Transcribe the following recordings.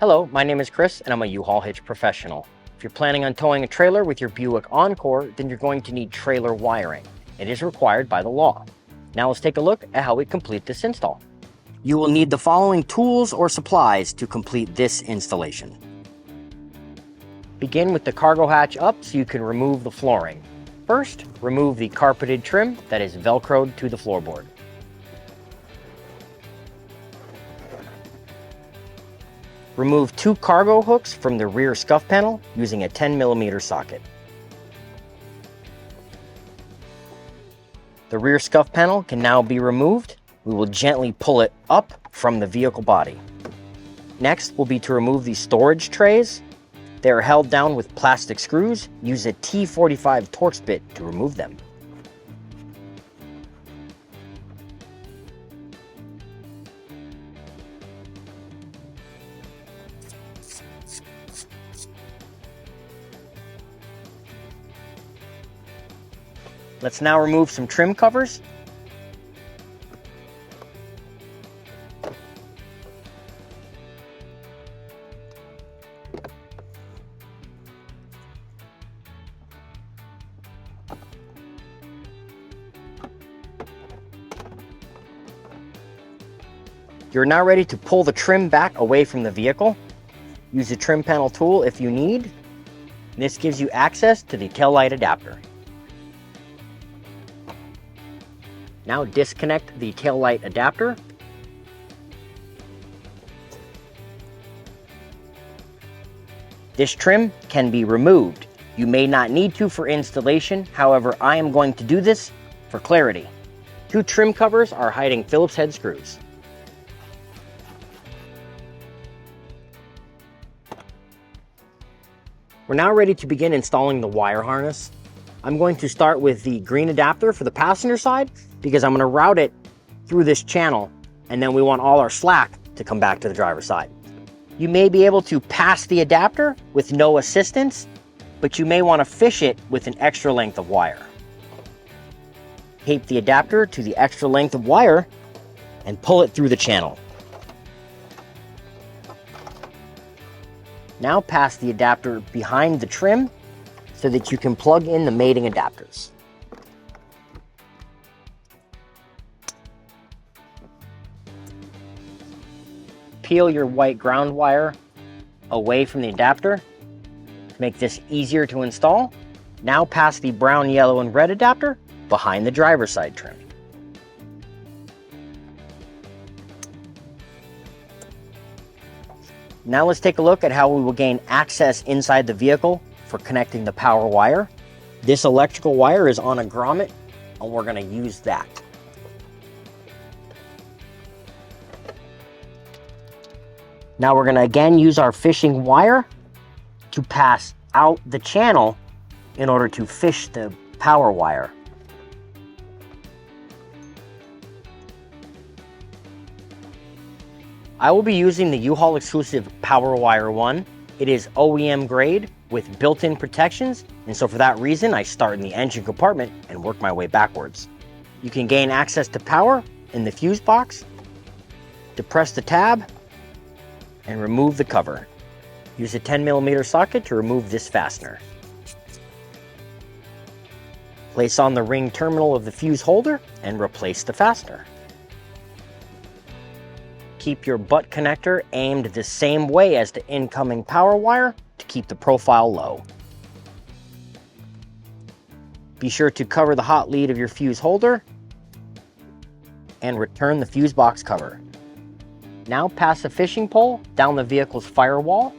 Hello, my name is Chris and I'm a U-Haul hitch professional. If you're planning on towing a trailer with your Buick Encore, then you're going to need trailer wiring. It is required by the law. Now let's take a look at how we complete this install. You will need the following tools or supplies to complete this installation. Begin with the cargo hatch up so you can remove the flooring. First, remove the carpeted trim that is velcroed to the floorboard. Remove 2 cargo hooks from the rear scuff panel using a 10mm socket. The rear scuff panel can now be removed. We will gently pull it up from the vehicle body. Next will be to remove the storage trays. They are held down with plastic screws. Use a T45 Torx bit to remove them. Let's now remove some trim covers. You're now ready to pull the trim back away from the vehicle. Use the trim panel tool if you need. This gives you access to the tail light adapter. Now disconnect the tail light adapter. This trim can be removed. You may not need to for installation, however, I am going to do this for clarity. 2 trim covers are hiding Phillips head screws. We're now ready to begin installing the wire harness. I'm going to start with the green adapter for the passenger side because I'm going to route it through this channel, and then we want all our slack to come back to the driver's side. You may be able to pass the adapter with no assistance, but you may want to fish it with an extra length of wire. Tape the adapter to the extra length of wire and pull it through the channel. Now pass the adapter behind the trim so that you can plug in the mating adapters. Peel your white ground wire away from the adapter to make this easier to install. Now pass the brown, yellow, and red adapter behind the driver's side trim. Now let's take a look at how we will gain access inside the vehicle for connecting the power wire. This electrical wire is on a grommet, and we're going to use that. Now we're going to again use our fishing wire to pass out the channel in order to fish the power wire. I will be using the U-Haul exclusive Power Wire 1. It is OEM grade with built-in protections, and so for that reason I start in the engine compartment and work my way backwards. You can gain access to power in the fuse box, depress the tab, and remove the cover. Use a 10mm socket to remove this fastener. Place on the ring terminal of the fuse holder and replace the fastener. Keep your butt connector aimed the same way as the incoming power wire to keep the profile low. Be sure to cover the hot lead of your fuse holder and return the fuse box cover. Now pass a fishing pole down the vehicle's firewall,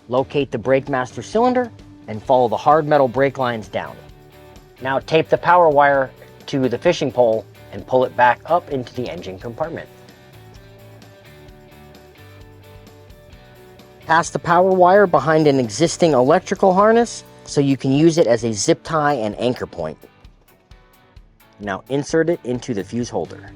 locate the brake master cylinder, and follow the hard metal brake lines down. Now tape the power wire to the fishing pole and pull it back up into the engine compartment. Pass the power wire behind an existing electrical harness so you can use it as a zip tie and anchor point. Now insert it into the fuse holder.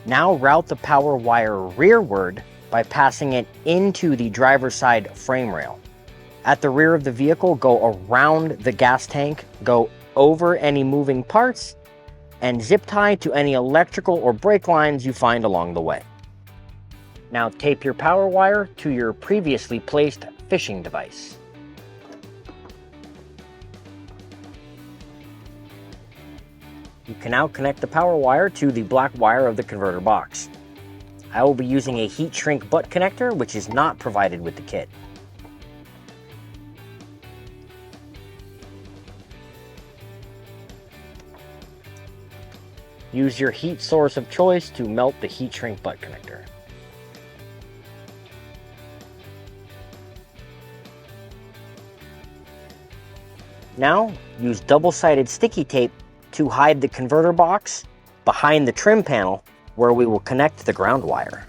Now route the power wire rearward by passing it into the driver's side frame rail. At the rear of the vehicle, go around the gas tank, go over any moving parts, and zip tie to any electrical or brake lines you find along the way. Now tape your power wire to your previously placed fishing device. You can now connect the power wire to the black wire of the converter box. I will be using a heat shrink butt connector, which is not provided with the kit. Use your heat source of choice to melt the heat shrink butt connector. Now, use double-sided sticky tape to hide the converter box behind the trim panel where we will connect the ground wire.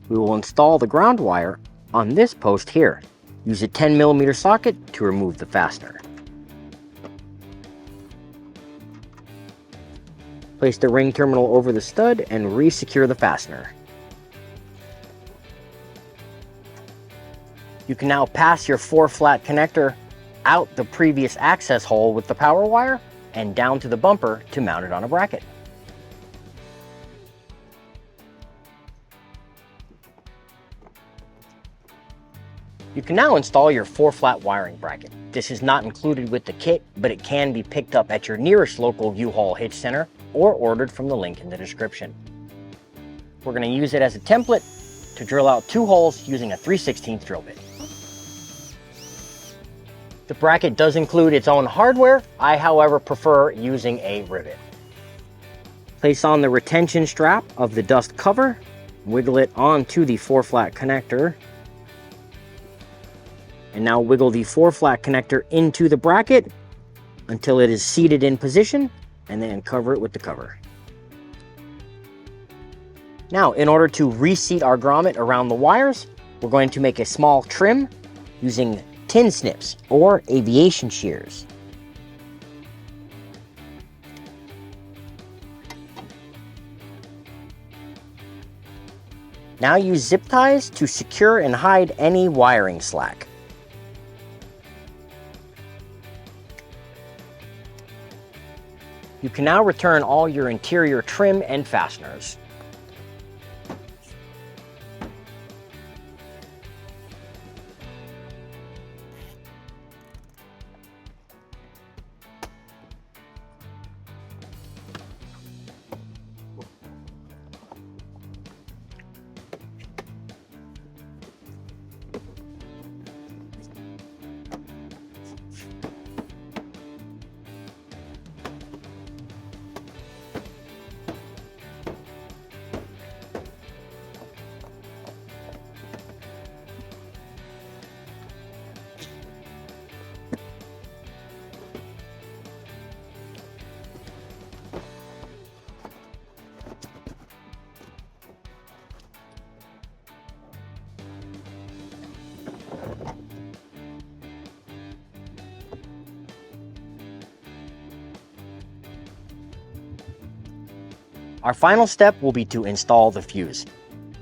We will install the ground wire on this post here. Use a 10mm socket to remove the fastener. Place the ring terminal over the stud and re-secure the fastener. You can now pass your 4-flat connector out the previous access hole with the power wire and down to the bumper to mount it on a bracket. You can now install your 4-flat wiring bracket. This is not included with the kit, but it can be picked up at your nearest local U-Haul Hitch Center or ordered from the link in the description. We're going to use it as a template to drill out 2 holes using a 3/16 drill bit. The bracket does include its own hardware. I, however, prefer using a rivet. Place on the retention strap of the dust cover, wiggle it onto the 4-flat connector, and now wiggle the 4-flat connector into the bracket until it is seated in position, and then cover it with the cover. Now, in order to reseat our grommet around the wires, we're going to make a small trim using tin snips or aviation shears. Now use zip ties to secure and hide any wiring slack. You can now return all your interior trim and fasteners. Our final step will be to install the fuse.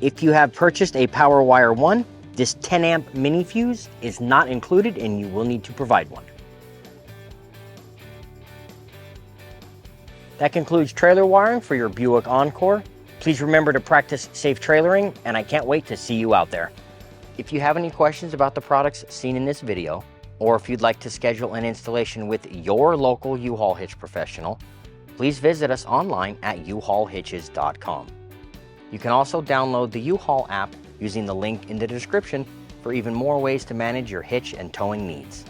If you have purchased a PowerWire 1, this 10 amp mini fuse is not included and you will need to provide one. That concludes trailer wiring for your Buick Encore. Please remember to practice safe trailering, and I can't wait to see you out there. If you have any questions about the products seen in this video, or if you'd like to schedule an installation with your local U-Haul Hitch professional, please visit us online at uhaulhitches.com. You can also download the U-Haul app using the link in the description for even more ways to manage your hitch and towing needs.